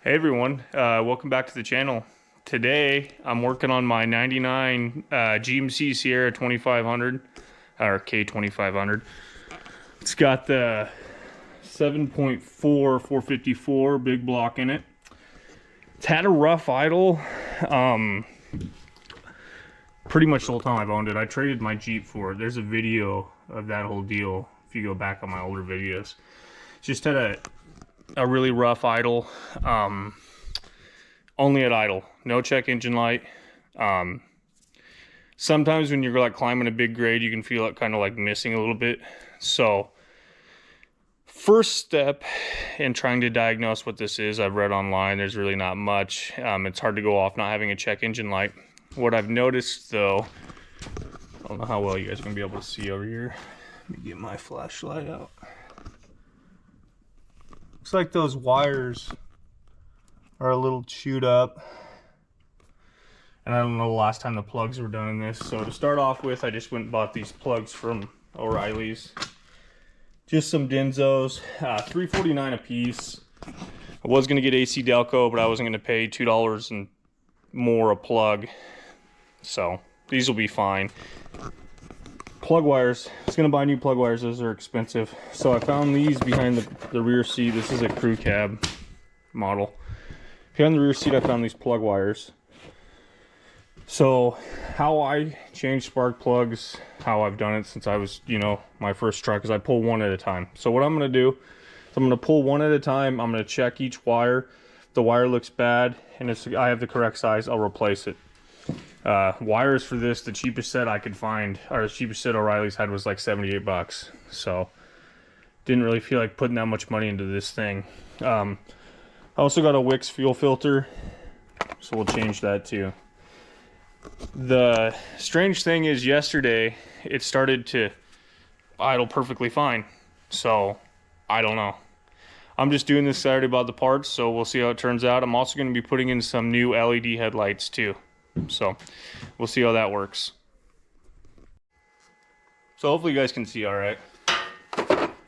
Hey everyone, welcome back to the channel. Today I'm working on my 99 GMC Sierra 2500 or K2500. It's got the 7.4 454 big block in it. It's had a rough idle pretty much the whole time I've owned it. I traded my Jeep for it. There's a video of that whole deal if you go back on my older videos. Just had a really rough idle, only at idle, no check engine light. Sometimes when you're like climbing a big grade, you can feel it kind of like missing a little bit. So first step in trying to diagnose what this is, I've read online, there's really not much. It's hard to go off not having a check engine light. What I've noticed though, I don't know how well you guys are gonna be able to see over here. Let me get my flashlight out. Looks like those wires are a little chewed up. And I don't know the last time the plugs were done in this. So to start off with, I just went and bought these plugs from O'Reilly's. Just some Denzos, $3.49 a piece. I was gonna get AC Delco, but I wasn't gonna pay $2 and more a plug. So these will be fine. Plug wires, I was gonna buy new plug wires, those are expensive. So I found these behind the rear seat. This is a crew cab model. Behind the rear seat I found these plug wires. So how I change spark plugs, how I've done it since I was, my first truck, is I pull one at a time. So what I'm gonna do is I'm gonna pull one at a time. I'm gonna check each wire. If the wire looks bad and I have the correct size, I'll replace it. Wires for this, the cheapest set I could find, or the cheapest set O'Reilly's had, was like 78 bucks. So didn't really feel like putting that much money into this thing. I also got a Wix fuel filter, so we'll change that too. The strange thing is yesterday it started to idle perfectly fine. So I don't know. I'm just doing this Saturday about the parts, so we'll see how it turns out. I'm also going to be putting in some new LED headlights too. So we'll see how that works. So hopefully you guys can see all right.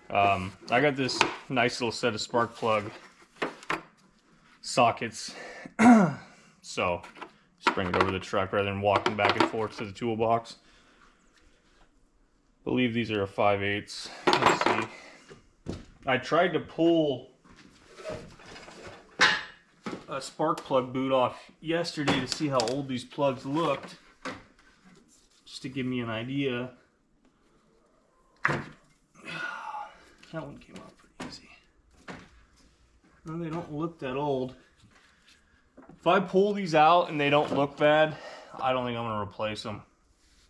I got this nice little set of spark plug sockets. So just bring it over the truck rather than walking back and forth to the toolbox. I believe these are a 5/8. Let's see. I tried to pull a spark plug boot off yesterday to see how old these plugs looked, just to give me an idea. That one came out pretty easy. No, they don't look that old. If I pull these out and they don't look bad, I don't think I'm going to replace them.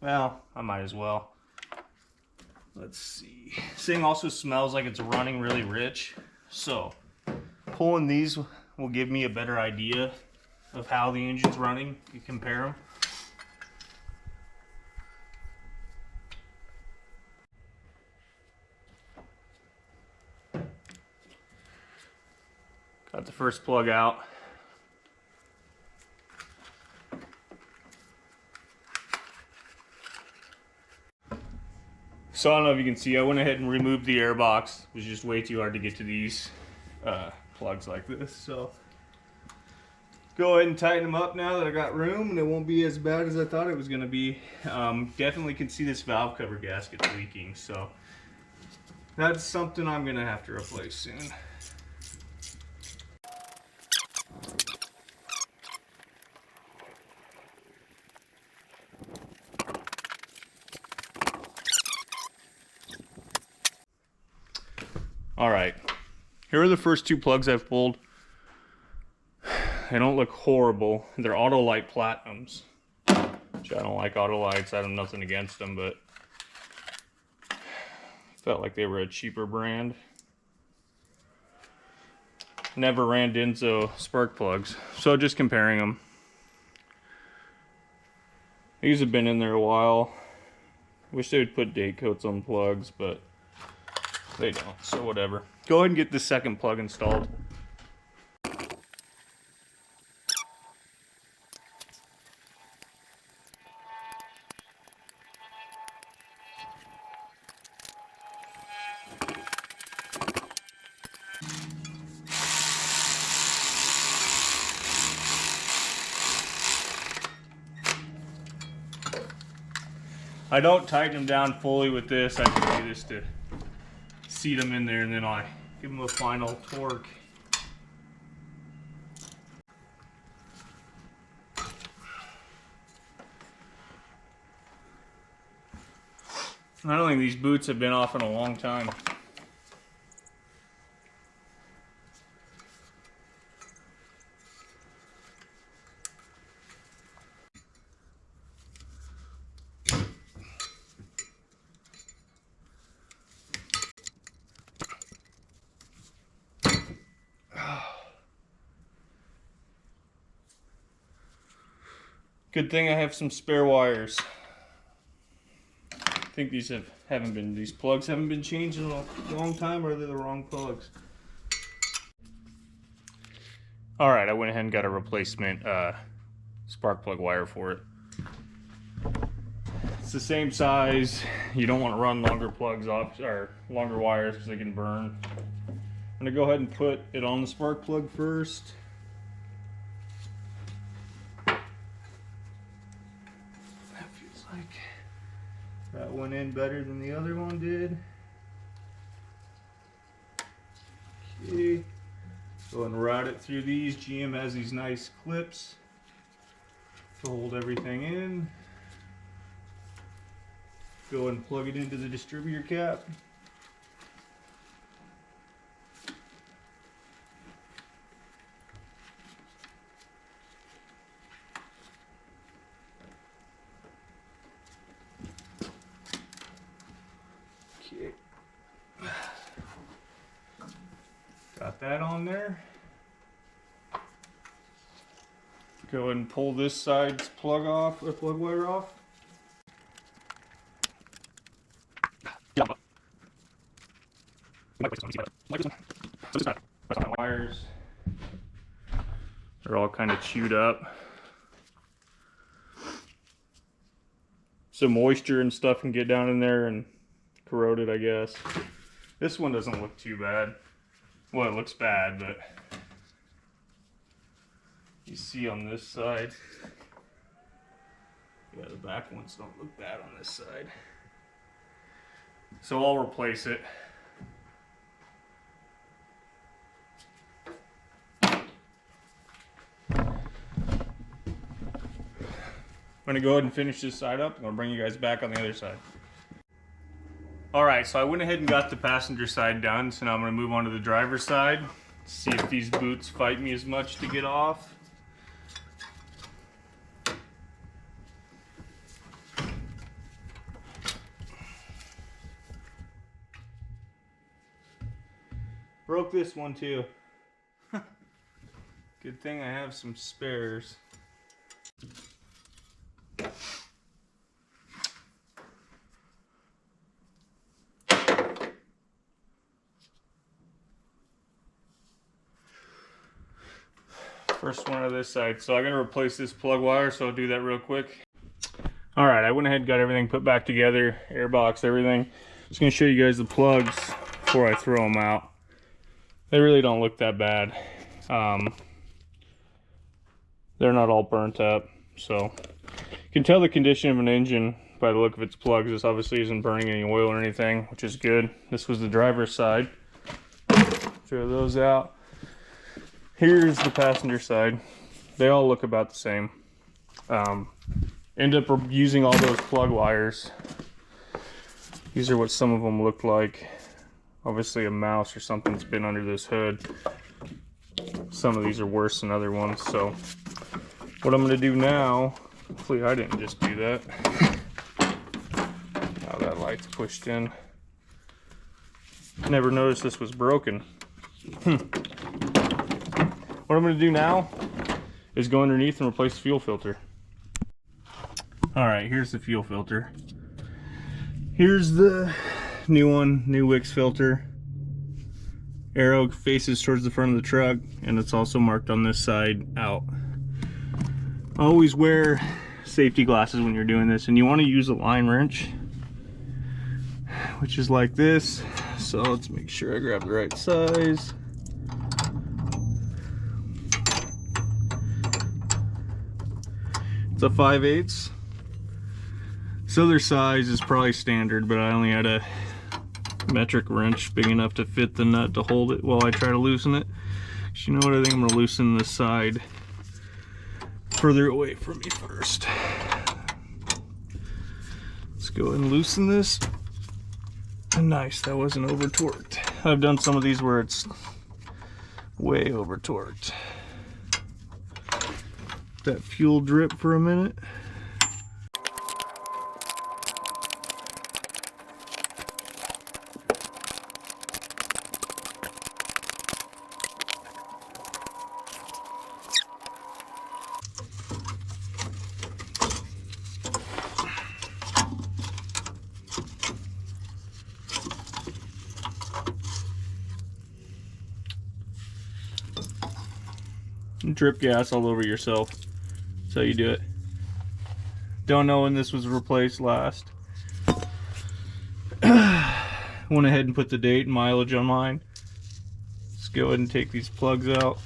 Well, I might as well. Let's see. This thing also smells like it's running really rich, so pulling these will give me a better idea of how the engine's running. You compare them. Got the first plug out. So I don't know if you can see, I went ahead and removed the air box. It was just way too hard to get to these plugs like this. So go ahead and tighten them up now that I got room, and it won't be as bad as I thought it was going to be. Definitely can see this valve cover gasket leaking, so that's something I'm going to have to replace soon. All right, here are the first two plugs I've pulled. They don't look horrible. They're Autolite Platinums, which I don't like Autolites. I have nothing against them, but felt like they were a cheaper brand. Never ran Denso spark plugs, so just comparing them. These have been in there a while. Wish they would put date coats on plugs, but they don't, so whatever. Go ahead and get this second plug installed. I don't tighten them down fully with this. I just do this to seat them in there, and then I give them a final torque. I don't think these boots have been off in a long time. Good thing I have some spare wires. I think these these plugs haven't been changed in a long time, or they're the wrong plugs. All right, I went ahead and got a replacement spark plug wire for it. It's the same size. You don't want to run longer plugs off, or longer wires, because they can burn. I'm gonna go ahead and put it on the spark plug first. That went in better than the other one did. Okay. Go and route it through these. GM has these nice clips to hold everything in. Go and plug it into the distributor cap. Got that on there. Go ahead and pull this side's plug off, or plug wire off. Wires are all kind of chewed up. Some moisture and stuff can get down in there and corrode it, I guess. This one doesn't look too bad. Well, it looks bad, but you see on this side, yeah, the back ones don't look bad on this side. So I'll replace it. I'm gonna go ahead and finish this side up. I'm gonna bring you guys back on the other side. Alright, so I went ahead and got the passenger side done, so now I'm going to move on to the driver's side, see if these boots fight me as much to get off. Broke this one too. Good thing I have some spares. First one on this side. So I'm going to replace this plug wire, so I'll do that real quick. Alright, I went ahead and got everything put back together, airbox, everything. Just going to show you guys the plugs before I throw them out. They really don't look that bad. They're not all burnt up, so you can tell the condition of an engine by the look of its plugs. This obviously isn't burning any oil or anything, which is good. This was the driver's side. Throw those out. Here's the passenger side. They all look about the same. End up using all those plug wires. These are what some of them look like. Obviously a mouse or something's been under this hood. Some of these are worse than other ones. So what I'm gonna do now, hopefully I didn't just do that. Now that light's pushed in. Never noticed this was broken. What I'm going to do now is go underneath and replace the fuel filter. Alright, here's the fuel filter. Here's the new one, new Wix filter. Arrow faces towards the front of the truck, and it's also marked on this side out. Always wear safety glasses when you're doing this, and you want to use a line wrench, which is like this. So let's make sure I grab the right size. It's a 5/8. This other size is probably standard, but I only had a metric wrench big enough to fit the nut to hold it while I try to loosen it. So you know what, I think I'm gonna loosen this side further away from me first. Let's go ahead and loosen this. Nice, that wasn't over torqued. I've done some of these where it's way over torqued. That fuel drip for a minute. Drip gas all over yourself. That's how you do it. Don't know when this was replaced last. Went ahead and put the date and mileage on mine. Let's go ahead and take these plugs out.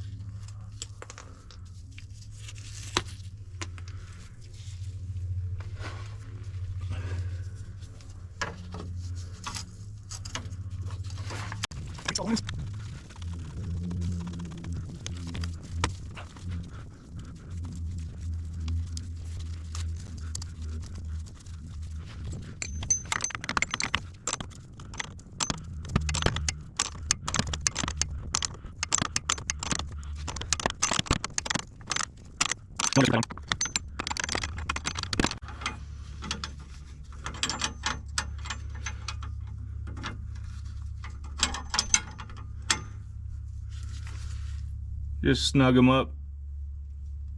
Just snug them up.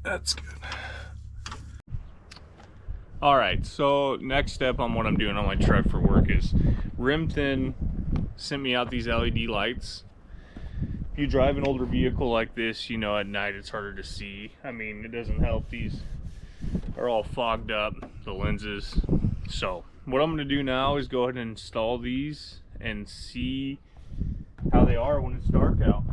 That's good. All right, so next step on what I'm doing on my truck for work is RimThin sent me out these LED lights. If you drive an older vehicle like this, you know at night it's harder to see. I mean, it doesn't help. These are all fogged up, the lenses. So what I'm gonna do now is go ahead and install these and see how they are when it's dark out.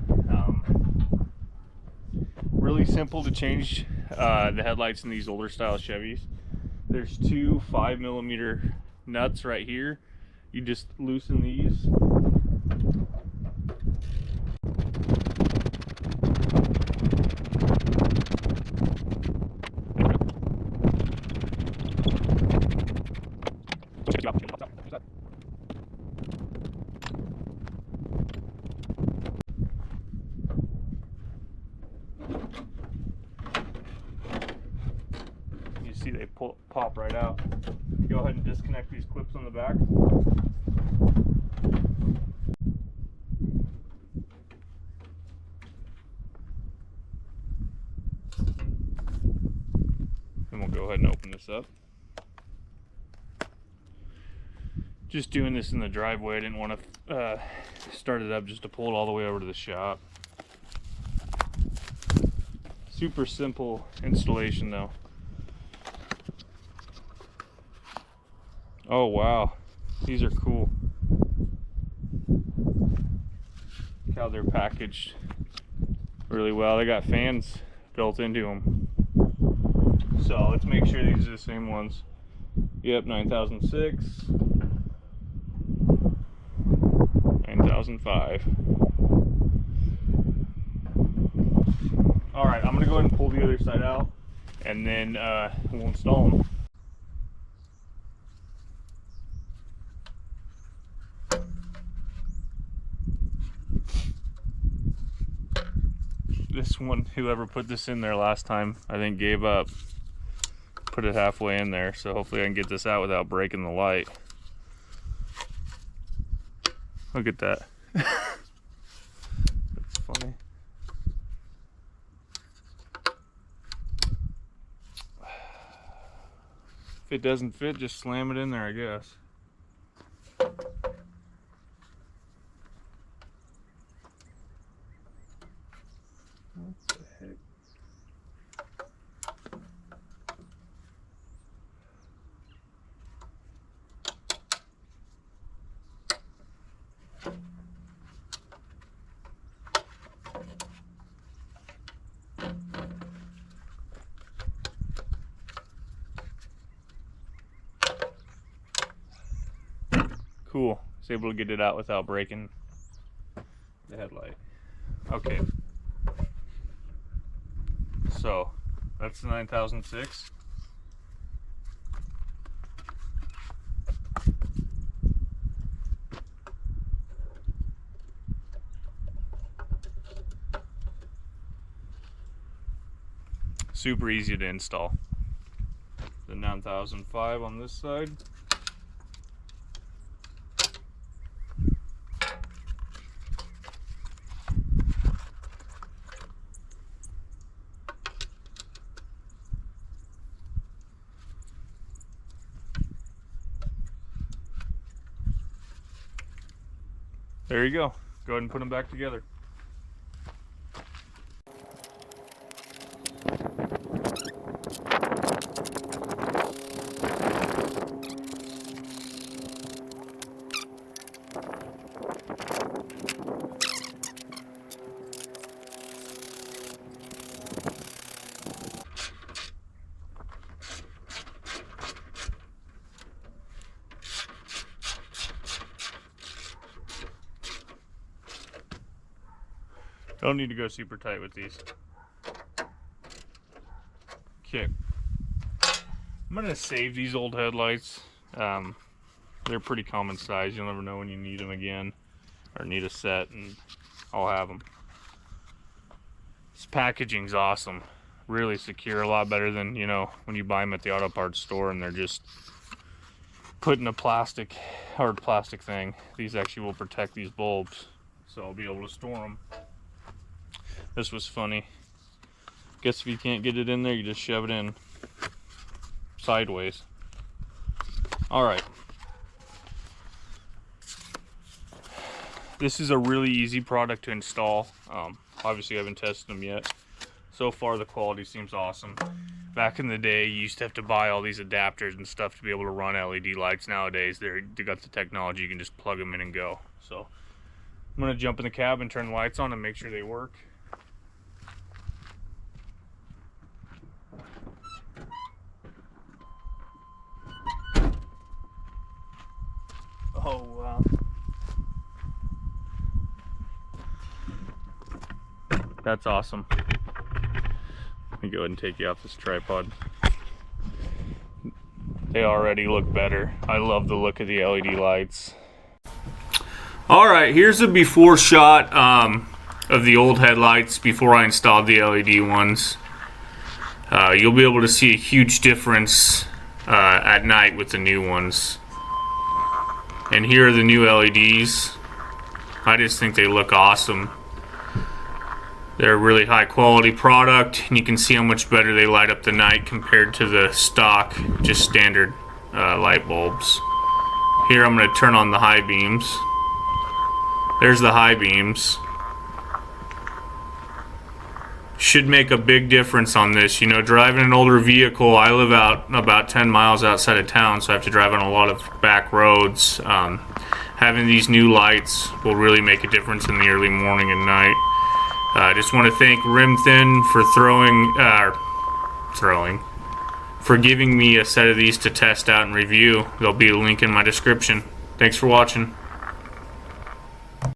Really simple to change the headlights in these older style Chevys. There's two 5mm nuts right here. You just loosen these. See, they pop right out. Go ahead and disconnect these clips on the back. And we'll go ahead and open this up. Just doing this in the driveway. I didn't want to start it up just to pull it all the way over to the shop. Super simple installation though. Oh wow, these are cool. Look how they're packaged really well. They got fans built into them. So let's make sure these are the same ones. Yep, 9006, 9005. All right, I'm gonna go ahead and pull the other side out and then we'll install them. This one, whoever put this in there last time, I think gave up. Put it halfway in there, so hopefully I can get this out without breaking the light. Look at that. That's funny. If it doesn't fit, just slam it in there, I guess. What the heck? cool. I was able to get it out without breaking the headlight. Okay. So, that's the 9006. Super easy to install. The 9005 on this side. There you go. Go ahead and put them back together. Don't need to go super tight with these. Okay. I'm gonna save these old headlights. They're pretty common size. You'll never know when you need them again or need a set, and I'll have them. This packaging's awesome. Really secure, a lot better than, you know, when you buy them at the auto parts store and they're just put in a plastic, hard plastic thing. These actually will protect these bulbs, so I'll be able to store them. This was funny. Guess if you can't get it in there, you just shove it in sideways. Alright. This is a really easy product to install. Obviously I haven't tested them yet. So far the quality seems awesome. Back in the day you used to have to buy all these adapters and stuff to be able to run LED lights. Nowadays they got the technology, you can just plug them in and go. So I'm going to jump in the cab and turn the lights on and make sure they work. Oh wow. That's awesome. Let me go ahead and take you off this tripod. They already look better. I love the look of the LED lights. Alright, here's a before shot of the old headlights before I installed the LED ones. You'll be able to see a huge difference at night with the new ones. And here are the new LEDs. I just think they look awesome. They're a really high quality product, and you can see how much better they light up the night compared to the stock, just standard light bulbs. Here I'm going to turn on the high beams. There's the high beams. Should make a big difference on this. You know, driving an older vehicle, I live out about 10 miles outside of town, so I have to drive on a lot of back roads. Having these new lights will really make a difference in the early morning and night. I just want to thank RimThin for giving me a set of these to test out and review. There'll be a link in my description. Thanks for watching.